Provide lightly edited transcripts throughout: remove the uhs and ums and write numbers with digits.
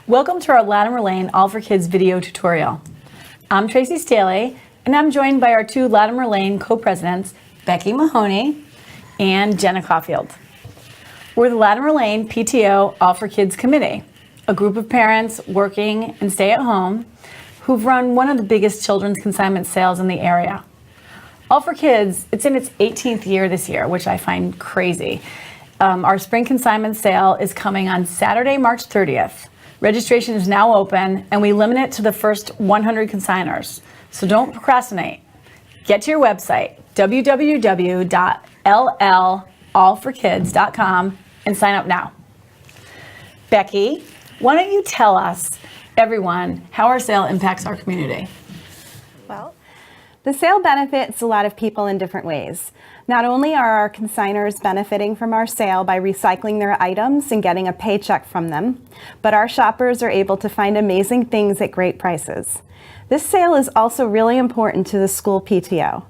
Welcome to our Latimer Lane All-4-Kids video tutorial. I'm Tracey Staehle, and I'm joined by our two Latimer Lane co-presidents, Becky Mahoney and Jenna Caulfield. We're the Latimer Lane PTO All-4-Kids Committee, a group of parents working and stay at home who've run one of the biggest children's consignment sales in the area. All-4-Kids, it's in its 18th year this year, which I find crazy. Our spring consignment sale is coming on Saturday, March 30th. Registration is now open, and we limit it to the first 100 consigners. So don't procrastinate. Get to your website, www.llall4kids.com, and sign up now. Becky, why don't you tell us, everyone, how our sale impacts our community? Well, the sale benefits a lot of people in different ways. Not only are our consigners benefiting from our sale by recycling their items and getting a paycheck from them, but our shoppers are able to find amazing things at great prices. This sale is also really important to the school PTO.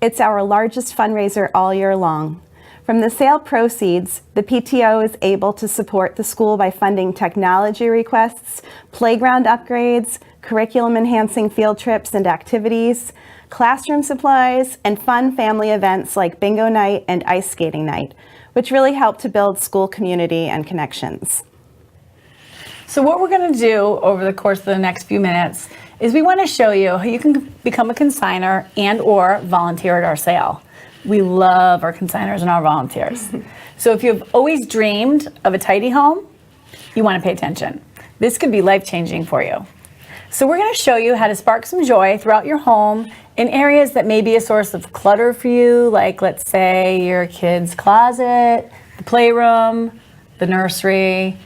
It's our largest fundraiser all year long. From the sale proceeds, the PTO is able to support the school by funding technology requests, playground upgrades, curriculum-enhancing field trips and activities, classroom supplies, and fun family events like bingo night and ice skating night, which really help to build school community and connections. So what we're going to do over the course of the next few minutes is we want to show you how you can become a consigner and or volunteer at our sale. We love our consigners and our volunteers. So if you've always dreamed of a tidy home, you want to pay attention. This could be life-changing for you. So we're going to show you how to spark some joy throughout your home in areas that may be a source of clutter for you, like let's say your kid's closet, the playroom, the nursery,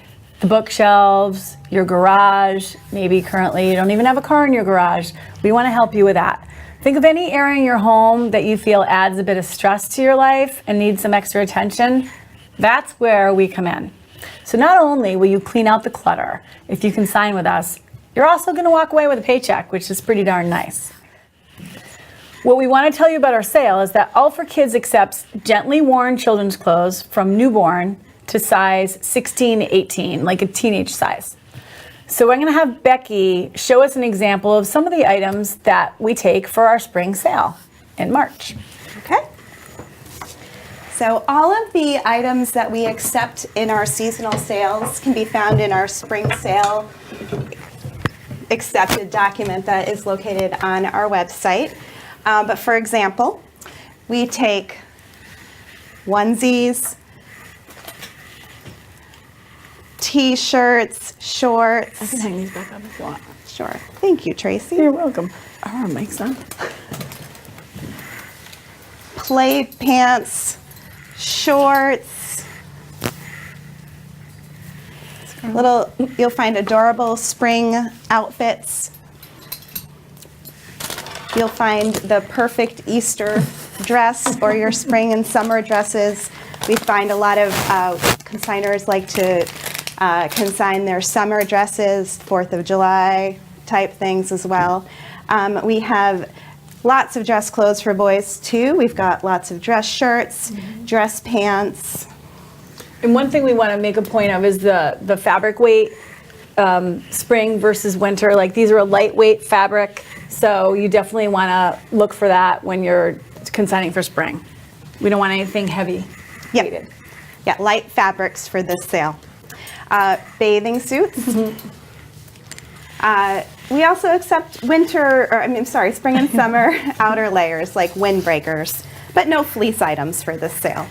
the bookshelves, your garage. Maybe currently you don't even have a car in your garage. We want to help you with that. Think of any area in your home that you feel adds a bit of stress to your life and needs some extra attention. That's where we come in. So not only will you clean out the clutter if you consign with us, you're also going to walk away with a paycheck, which is pretty darn nice. What we want to tell you about our sale is that All-4-Kids accepts gently worn children's clothes from newborn to size 16 to 18, like a teenage size. So I'm going to have Becky show us an example of some of the items that we take for our spring sale in March. Okay. So all of the items that we accept in our seasonal sales can be found in our spring sale accepted document that is located on our website. But for example, we take onesies, t-shirts, shorts. I can hang these back up if you want. Sure. Thank you, Tracey. You're welcome. Our mic's on. Play pants, shorts. You'll find adorable spring outfits. You'll find the perfect Easter dress or your spring and summer dresses. We find a lot of consigners like to consign their summer dresses, 4th of July type things as well. We have lots of dress clothes for boys too. We've got lots of dress shirts, dress pants. And one thing we want to make a point of is the fabric weight, spring versus winter. Like these are a lightweight fabric, so you definitely want to look for that when you're consigning for spring. We don't want anything heavy weighted. Yeah, light fabrics for this sale. Bathing suits. We also accept spring and summer outer layers like windbreakers, but no fleece items for this sale.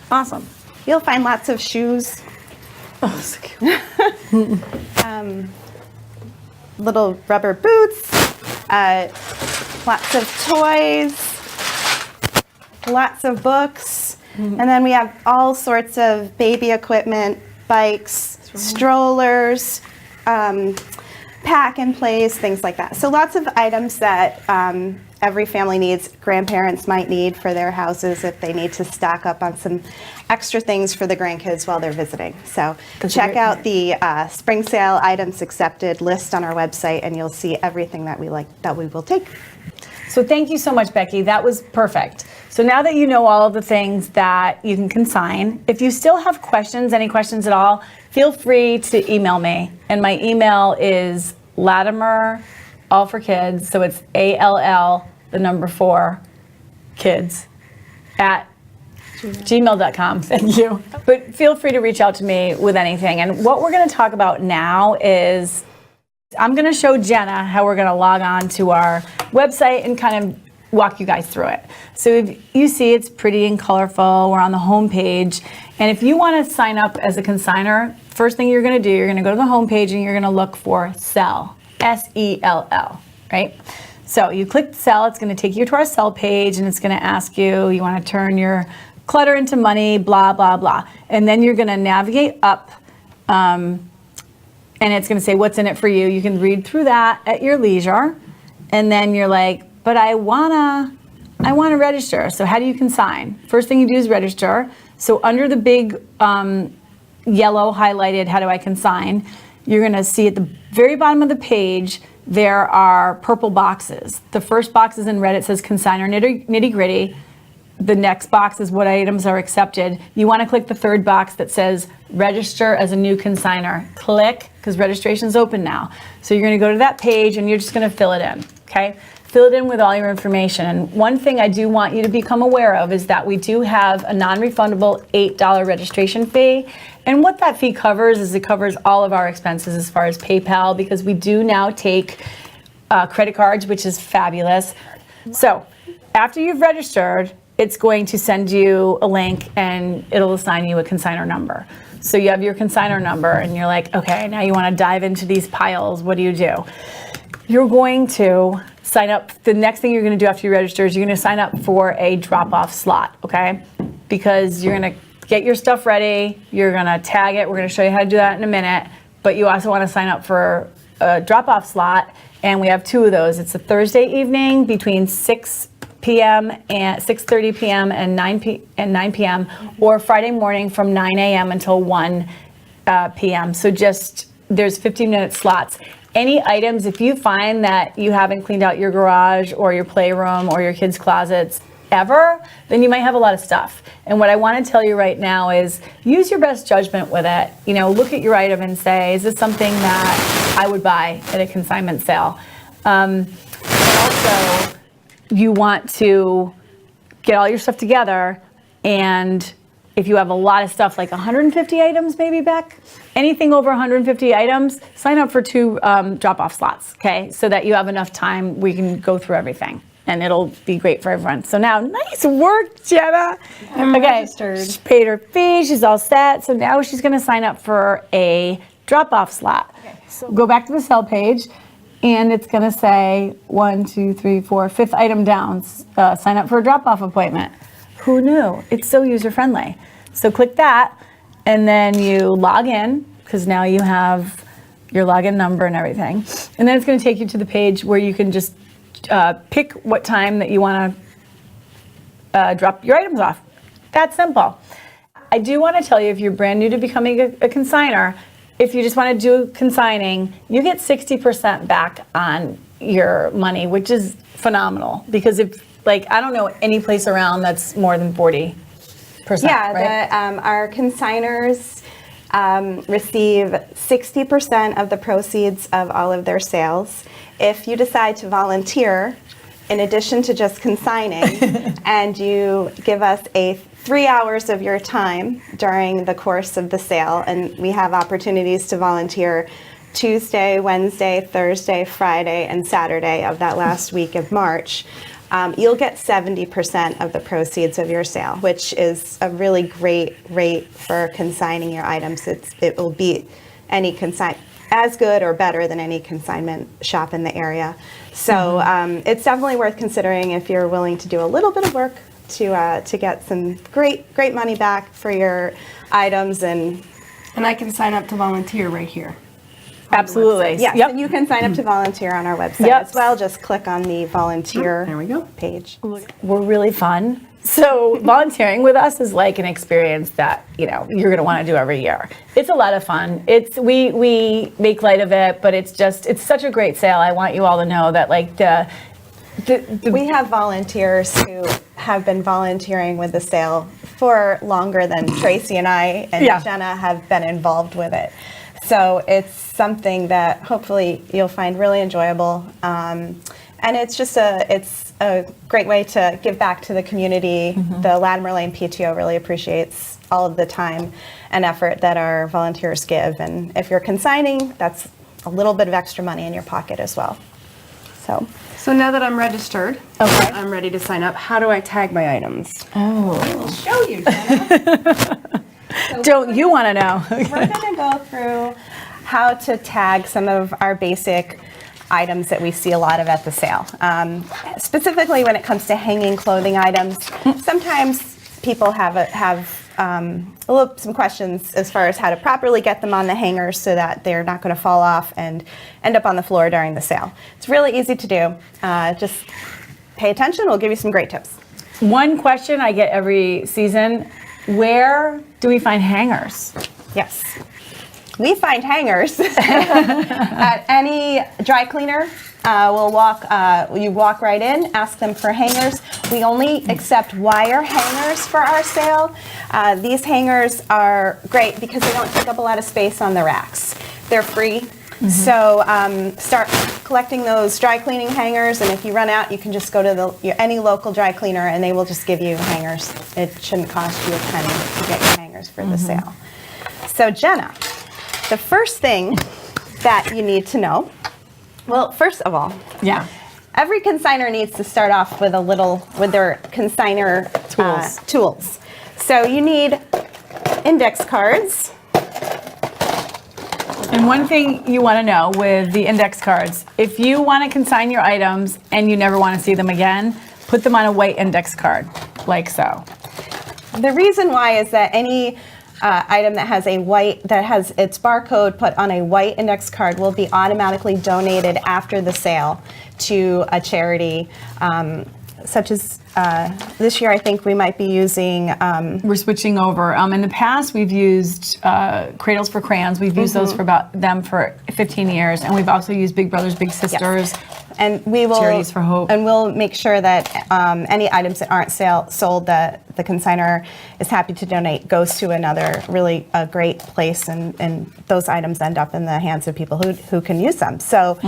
Awesome. You'll find lots of shoes. Oh, so cute. Little rubber boots, lots of toys, lots of books, and then we have all sorts of baby equipment, bikes, strollers, pack and plays, things like that. So lots of items that every family needs, grandparents might need for their houses if they need to stock up on some extra things for the grandkids while they're visiting. So check out the spring sale items accepted list on our website and you'll see everything that we will take. So thank you so much, Becky. That was perfect. So now that you know all of the things that you can consign, if you still have questions, any questions at all, feel free to email me. And my email is Latimer, All-4-Kids, so it's ALL, the number 4, kids, at gmail.com. Thank you. But feel free to reach out to me with anything. And what we're going to talk about now is I'm going to show Jenna how we're going to log on to our website and kind of walk you guys through it. So if you see it's pretty and colorful. We're on the home page. And if you want to sign up as a consigner, first thing you're going to do, you're going to go to the home page and you're going to look for sell, S-E-L-L, right? So you click sell, it's going to take you to our sell page and it's going to ask you want to turn your clutter into money, blah, blah, blah. And then you're going to navigate up and it's going to say what's in it for you. You can read through that at your leisure. And then you're like, but I wanna register. So how do you consign? First thing you do is register. So under the big yellow highlighted, how do I consign? You're gonna see at the very bottom of the page, there are purple boxes. The first box is in red, it says consigner nitty gritty. The next box is what items are accepted. You wanna click the third box that says register as a new consigner. Click, because registration's open now. So you're gonna go to that page and you're just gonna fill it in, okay? Fill it in with all your information. And one thing I do want you to become aware of is that we do have a non-refundable $8 registration fee. And what that fee covers is it covers all of our expenses as far as PayPal, because we do now take credit cards, which is fabulous. So after you've registered, it's going to send you a link and it'll assign you a consignor number. So you have your consignor number and you're like, okay, now you want to dive into these piles. What do? You're going to sign up. The next thing you're going to do after you register is you're going to sign up for a drop-off slot, okay? Because you're going to get your stuff ready. You're going to tag it. We're going to show you how to do that in a minute. But you also want to sign up for a drop-off slot. And we have 2 of those. It's a Thursday evening between 6 p.m. and 6:30 p.m. and 9 p.m. or Friday morning from 9 a.m. until 1 p.m. So just there's 15-minute slots. Any items, if you find that you haven't cleaned out your garage or your playroom or your kids' closets ever, then you might have a lot of stuff. And what I want to tell you right now is use your best judgment with it. You know, look at your item and say, is this something that I would buy at a consignment sale? And also, you want to get all your stuff together, and if you have a lot of stuff, like 150 items maybe, Beck, anything over 150 items, sign up for 2 drop-off slots, okay? So that you have enough time, we can go through everything and it'll be great for everyone. So now, nice work, Jenna. I'm okay, registered. she paid her fee, she's all set. So now she's gonna sign up for a drop-off slot. Okay. So go back to the sell page and it's gonna say 1, 2, 3, 4, 5th item down, sign up for a drop-off appointment. Who knew? It's so user-friendly. So click that, and then you log in, because now you have your login number and everything. And then it's going to take you to the page where you can just pick what time that you want to drop your items off. That's simple. I do want to tell you, if you're brand new to becoming a consigner, if you just want to do consigning, you get 60% back on your money, which is phenomenal. Because if, like, I don't know any place around that's more than 40%. Yeah, right? Our consigners receive 60% of the proceeds of all of their sales. If you decide to volunteer, in addition to just consigning, and you give us 3 hours of your time during the course of the sale, and we have opportunities to volunteer Tuesday, Wednesday, Thursday, Friday, and Saturday of that last week of March, you'll get 70% of the proceeds of your sale, which is a really great rate for consigning your items. It will beat any as good or better than any consignment shop in the area. So it's definitely worth considering if you're willing to do a little bit of work to get some great money back for your items. And I can sign up to volunteer right here. Absolutely. Yes, Yep. and you can sign up to volunteer on our website Yep. as well. Just click on the volunteer There we go. page. We're really fun. So volunteering with us is like an experience that, you know, you're going to want to do every year. It's a lot of fun. We make light of it, but it's such a great sale. I want you all to know that, like, We have volunteers who have been volunteering with the sale for longer than Tracey and I and Yeah. Jenna have been involved with it. So it's something that hopefully you'll find really enjoyable. And it's just it's a great way to give back to the community. The Latimer Lane PTO really appreciates all of the time and effort that our volunteers give. And if you're consigning, that's a little bit of extra money in your pocket as well. So now that I'm registered, Okay. I'm ready to sign up. How do I tag my items? I'll show you, Jenna. Don't you want to know? We're going to go through how to tag some of our basic items that we see a lot of at the sale. Specifically when it comes to hanging clothing items, sometimes people have some questions as far as how to properly get them on the hangers so that they're not going to fall off and end up on the floor during the sale. It's really easy to do. Just pay attention. We'll give you some great tips. One question I get every season, where do we find hangers? Yes. We find hangers at any dry cleaner. You walk right in, ask them for hangers. We only accept wire hangers for our sale. These hangers are great because they don't take up a lot of space on the racks. They're free. So start collecting those dry cleaning hangers, and if you run out, you can just go to any local dry cleaner and they will just give you hangers. It shouldn't cost you a penny to get your hangers for the sale. So Jenna, the first thing that you need to know, well, first of all, Yeah. every consigner needs to start off with their consigner tools. So you need index cards. And one thing you want to know with the index cards, if you want to consign your items and you never want to see them again, put them on a white index card, like so. The reason why is that any item that has its barcode put on a white index card will be automatically donated after the sale to a charity, such as this year I think we might be using. We're switching over. In the past, we've used Cradles for Crayons. We've used those for 15 years, and we've also used Big Brothers Big Sisters. And we will Charities for Hope. And we'll make sure that any items that aren't sold that the consigner is happy to donate goes to another really great place, and those items end up in the hands of people who can use them. So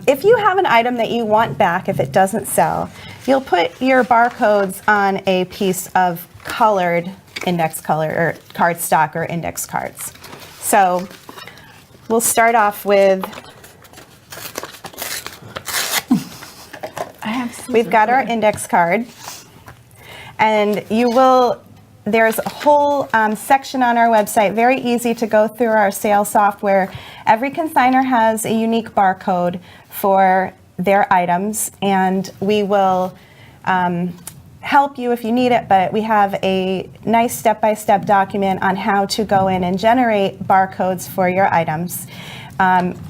if you have an item that you want back, if it doesn't sell, you'll put your barcodes on a piece of colored index or cardstock or index cards. So we'll start off with. We've got our index card, and there's a whole section on our website, very easy to go through our sales software. Every consigner has a unique barcode for their items, and we will help you if you need it, but we have a nice step-by-step document on how to go in and generate barcodes for your items.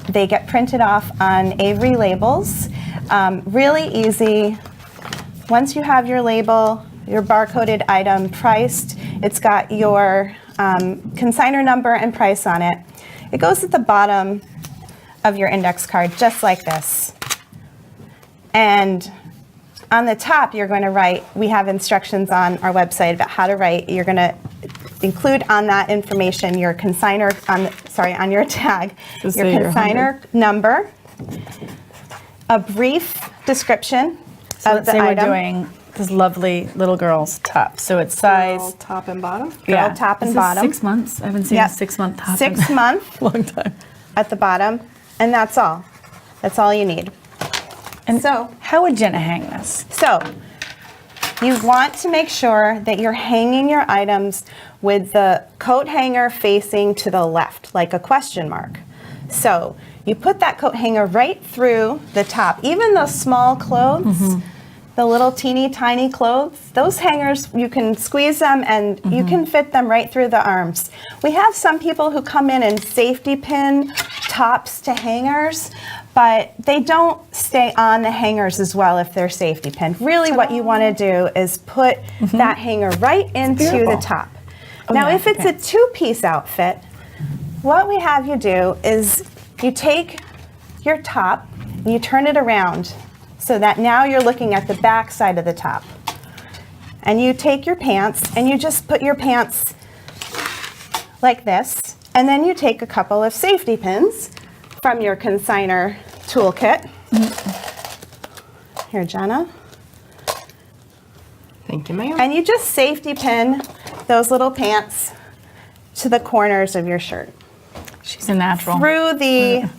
They get printed off on Avery labels. Really easy. Once you have your label, your barcoded item priced, it's got your consigner number and price on it. It goes at the bottom of your index card, just like this. And on the top, you're going to write, we have instructions on our website about how to write. You're going to include on that information your consigner, on your tag, your consigner number, a brief description of the item. We're doing this lovely little girl's top. So it's size. All top and bottom? Girl top and This is bottom. 6 months. I haven't seen a 6 month top. 6 month Long time. at the bottom, and that's all. That's all you need. And So- how would Jenna hang this? So you want to make sure that you're hanging your items with the coat hanger facing to the left, like a question mark. So you put that coat hanger right through the top. Even those small clothes, the little teeny tiny clothes, those hangers, you can squeeze them and you can fit them right through the arms. We have some people who come in and safety pin tops to hangers, but they don't stay on the hangers as well if they're safety pinned. Really what you want to do is put that hanger right into the beautiful. top. Oh, Now yeah, if it's okay. a two-piece outfit, what we have you do is you take your top and you turn it around so that now you're looking at the back side of the top. And you take your pants and you just put your pants like this. And then you take a couple of safety pins from your consigner toolkit. Here, Jenna. Thank you, ma'am. And you just safety pin those little pants to the corners of your shirt. She's a natural. Through the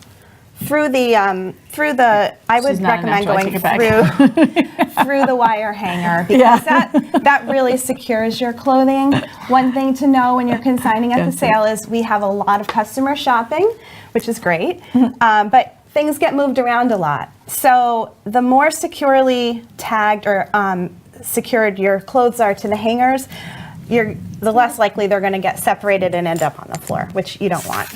I would She's not a recommend natural. I going take it back. through the wire hanger, because that really secures your clothing. One thing to know when you're consigning at the sale is we have a lot of customer shopping, which is great, but things get moved around a lot. So the more securely tagged or secured your clothes are to the hangers, the less likely they're going to get separated and end up on the floor, which you don't want.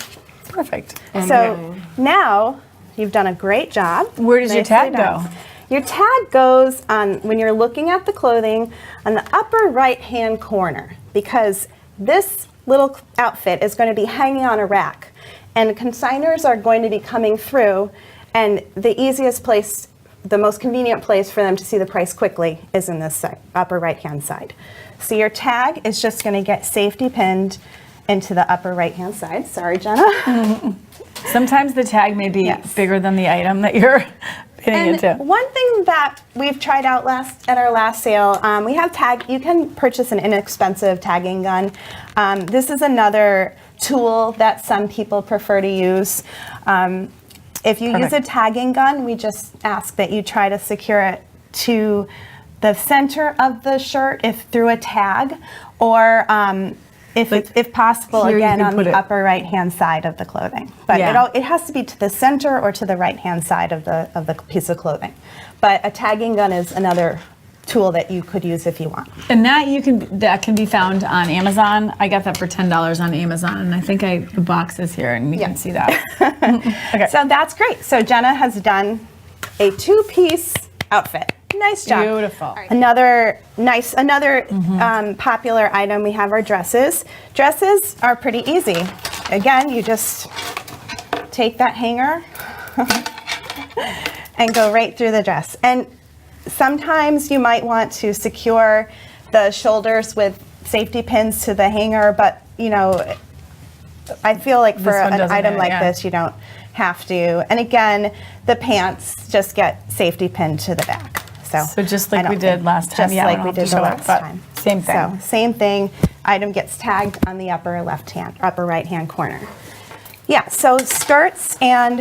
Perfect. So now you've done a great job. Where does your Nicely tag go? done. Your tag goes on when you're looking at the clothing on the upper right hand corner, because this little outfit is going to be hanging on a rack and consigners are going to be coming through, and the easiest place, the most convenient place for them to see the price quickly is in this upper right hand side. So your tag is just going to get safety pinned into the upper right hand side. Sorry, Jenna. Sometimes the tag may be bigger than the item that you're pinning it to. One thing that we've tried out at our last sale, we have you can purchase an inexpensive tagging gun. This is another tool that some people prefer to use. If you use a tagging gun, we just ask that you try to secure it to the center of the shirt through a tag, or if possible, again, on the upper right-hand side of the clothing. But it has to be to the center or to the right-hand side of the piece of clothing. But a tagging gun is another tool that you could use if you want. And that can be found on Amazon. I got that for $10 on Amazon, and I think the box is here, and you can see that. Okay. So that's great. So Jenna has done a two-piece outfit. Nice job. Beautiful. Right. Another popular item, we have our dresses. Dresses are pretty easy. Again, you just take that hanger and go right through the dress. And sometimes you might want to secure the shoulders with safety pins to the hanger, but I feel like for an item like this, you don't have to. And again, the pants just get safety pinned to the back. So just like we did last time. Just like we did the last time. Same thing. So same thing. Item gets tagged on the upper right hand corner. Yeah. So skirts and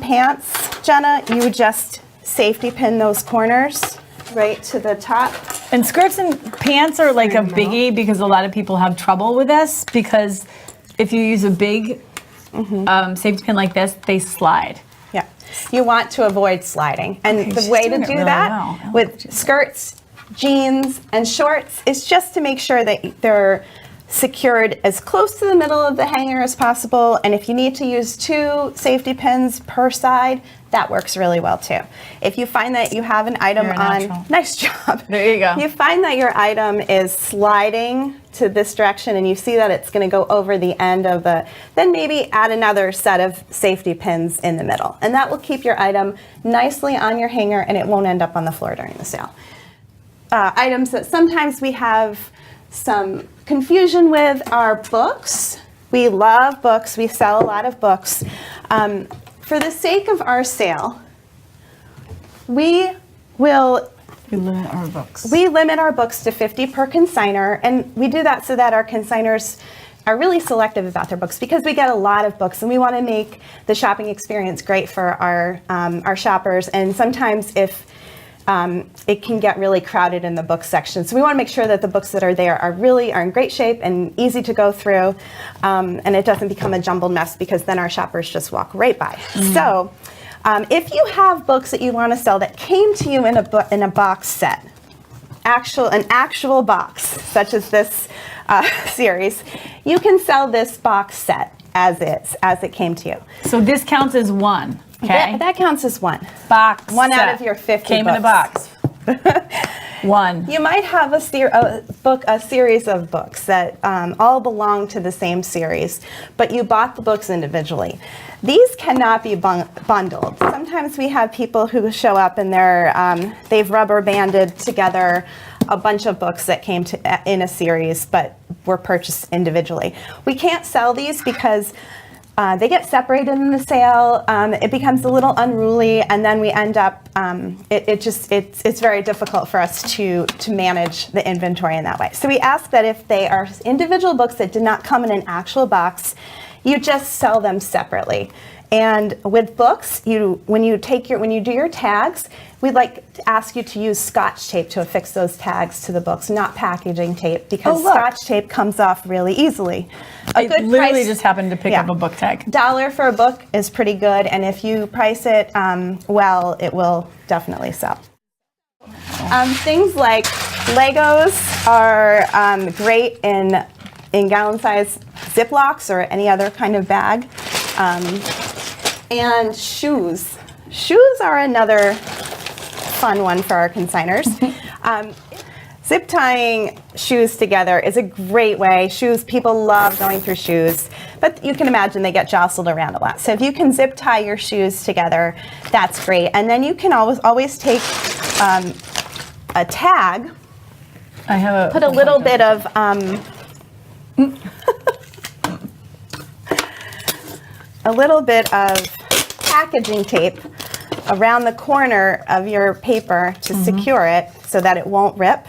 pants, Jenna, you would just safety pin those corners right to the top. And skirts and pants are like a biggie, because a lot of people have trouble with this, because if you use a big safety pin like this, they slide. Yeah, you want to avoid sliding. And the way to do that with skirts, jeans, and shorts is just to make sure that they're secured as close to the middle of the hanger as possible. And if you need to use 2 safety pins per side, that works really well too. If you find that you have an item nice job. There you go. You find that your item is sliding to this direction and you see that it's going to go over the end of then maybe add another set of safety pins in the middle. And that will keep your item nicely on your hanger and it won't end up on the floor during the sale. Items that sometimes we have some confusion with are books. We love books. We sell a lot of books. For the sake of our sale, we limit our books to 50 per consigner, and we do that so that our consigners are really selective about their books, because we get a lot of books and we want to make the shopping experience great for our shoppers. And sometimes it can get really crowded in the book section. So we want to make sure that the books that are there are in great shape and easy to go through, and it doesn't become a jumbled mess, because then our shoppers just walk right by. So if you have books that you want to sell that came to you in a box set, an actual box, such as this series, you can sell this box set as it came to you. So this counts as one. Okay. That counts as one. Box. One out of your 50 came books. in a box. One. You might have a series of books that all belong to the same series, but you bought the books individually. These cannot be bundled. Sometimes we have people who show up and they've rubber banded together a bunch of books that came in a series but were purchased individually. We can't sell these because they get separated in the sale. It becomes a little unruly, and then we end up. It's very difficult for us to manage the inventory in that way. So we ask that if they are individual books that did not come in an actual box, you just sell them separately. And with books, when you do your tags, we'd like to ask you to use Scotch tape to affix those tags to the books, not packaging tape, because Scotch tape comes off really easily. I literally just happened to pick up a book tag. $1 for a book is pretty good, and if you price it well, it will definitely sell. Things like Legos are great in gallon-size Ziplocs or any other kind of bag. And shoes. Shoes are another fun one for our consigners. Zip tying shoes together is a great way. People love going through shoes, but you can imagine they get jostled around a lot. So if you can zip tie your shoes together, that's great. And then you can always take a tag, put a little bit of packaging tape around the corner of your paper to secure it so that it won't rip.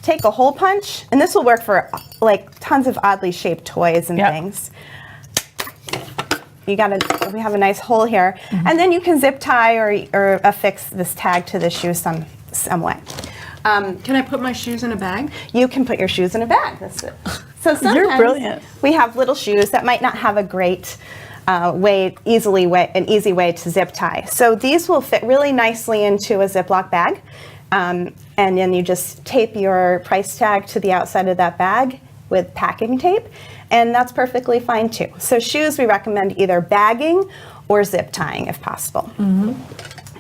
Take a hole punch, and this will work for like tons of oddly shaped toys and things. We have a nice hole here, and then you can zip tie or affix this tag to the shoe some way. Can I put my shoes in a bag? You can put your shoes in a bag. That's it. So sometimes You're brilliant. We have little shoes that might not have a great an easy way to zip tie. So these will fit really nicely into a Ziploc bag. And then you just tape your price tag to the outside of that bag with packing tape, and that's perfectly fine too. So shoes we recommend either bagging or zip tying if possible.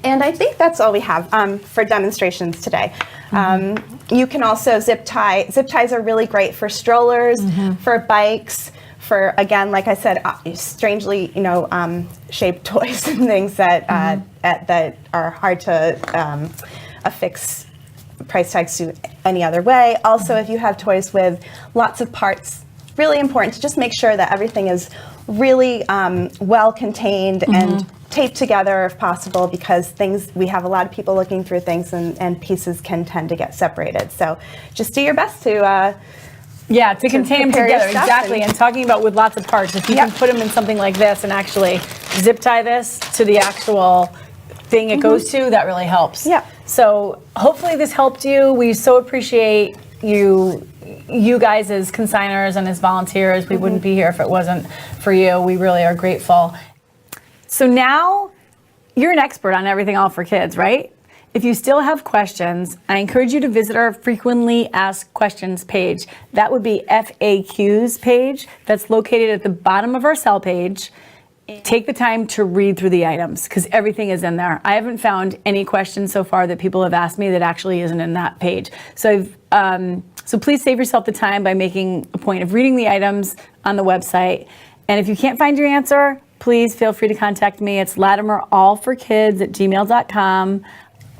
And I think that's all we have for demonstrations today. You can also zip tie. Zip ties are really great for strollers, for bikes, for, again, like I said, strangely, shaped toys and things that that are hard to affix price tags to any other way. Also, if you have toys with lots of parts, really important to just make sure that everything is really well contained and taped together if possible, because we have a lot of people looking through things and pieces can tend to get separated. So just do your best to contain them together, exactly. And talking about with lots of parts, if you can put them in something like this and actually zip tie this to the actual thing it goes to, that really helps. Yeah. So hopefully this helped you. We so appreciate you guys as consigners and as volunteers. We wouldn't be here if it wasn't for you. We really are grateful. So now you're an expert on everything All-4-Kids, right? If you still have questions, I encourage you to visit our frequently asked questions page. That would be FAQs page that's located at the bottom of our sell page. Take the time to read through the items because everything is in there. I haven't found any questions so far that people have asked me that actually isn't in that page. So please save yourself the time by making a point of reading the items on the website. And if you can't find your answer, please feel free to contact me. It's latimerall4kids@gmail.com.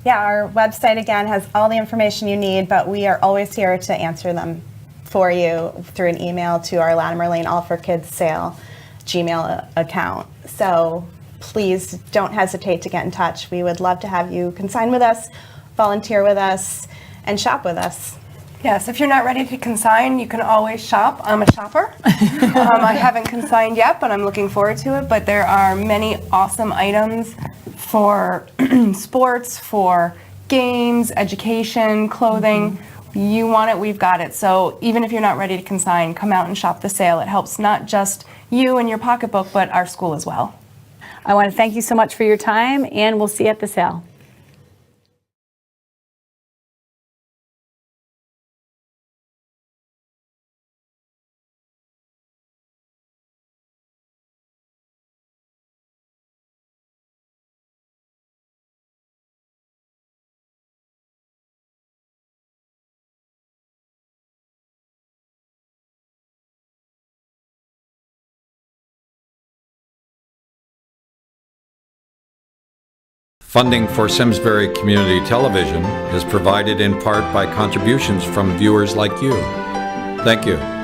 Yeah, our website again has all the information you need, but we are always here to answer them for you through an email to our Latimer Lane All-4-Kids sale Gmail account. So please don't hesitate to get in touch. We would love to have you consign with us, volunteer with us, and shop with us. Yes, if you're not ready to consign, you can always shop. I'm a shopper. I haven't consigned yet, but I'm looking forward to it. But there are many awesome items for sports, for games, education, clothing. You want it, we've got it. So even if you're not ready to consign, come out and shop the sale. It helps not just you and your pocketbook, but our school as well. I want to thank you so much for your time, and we'll see you at the sale. Funding for Simsbury Community Television is provided in part by contributions from viewers like you. Thank you.